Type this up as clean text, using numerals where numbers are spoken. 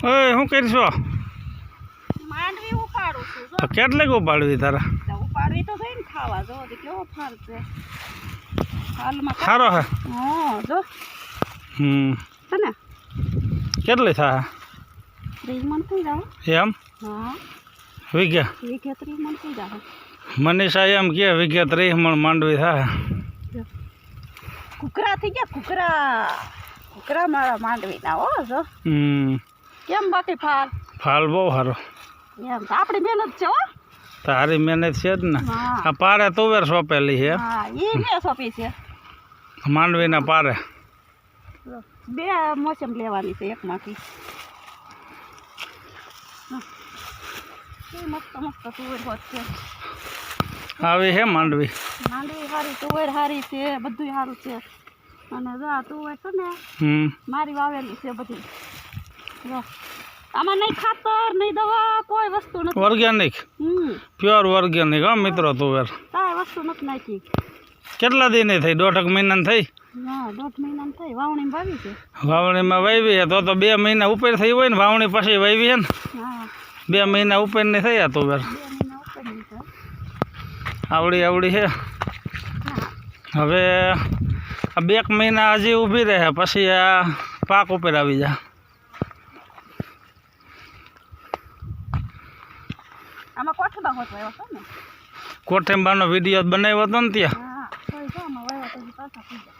ઓય શું કરીશો? માંડવી ઉપાડું છું જો. તો કેટલીક ઉપાડવી તારા? ઉપાડવી તો થઈ ને ખાવા જો તો કેવો ફાર છે હાલમાં. સારો હે. હા જો હે ને કેટલી થાય? 30 મણ થઈ જાવ. એમ હા વીઘે? વીઘે 30 મણ થઈ જાવ. મનીષા એમ કે વીઘે 30 મણ માંડવી થાય. કુકરા થઈ ગયા કુકરા મારા માંડવી ના હો જો. કેમ બાકી ફાલ બહુ સારો. એમ તો આપણી મહેનત છે હો. તારી મહેનત છે જ ને. આ પારે તુવેર સોંપેલી છે. હા એ મેં સોંપી છે માંડવીના પારે. 2 મોસમ લેવાની છે એકમાંથી. મસ્ત મસ્ત તુવેર હોત છે. આવી હે માંડવી સારી તુવેર સારી છે બધું સારું છે. અને જો આ તુવેર છે ને મારી વાવેલી છે બધી. જો આમાં નહીં ખાતર નહીં દવા કોઈ વસ્તુ નથી. ઓર્ગેનિક પ્યોર ઓર્ગેનિક હો મિત્રો તુવેર. કાંઈ વસ્તુ નથી નાખી. કેટલા દિન થઈ? 1.5 મહિના થઈ? હા 1.5 મહિના થઈ. વાવણી વાવી છે. વાવણીમાં વાવી છે તો 2 મહિના ઉપર થઈ હોય ને. વાવણી પછી વાવી છે ને. હા 2 મહિના ઉપર ની થઈ આ તુવેર. 2 મહિના ઉપરની છે. આવડી છે. હવે આ 2 મહિના હજી ઊભી રહે પછી આ પાક ઉપર આવી જાય. આમાં કોઠબા હોતો ને. કોઠેંબાનો વિડીયો બનાવ્યો હતો ને ત્યાં. હા તો આમાં વાવ્યા તો પાછા થઈ જાય.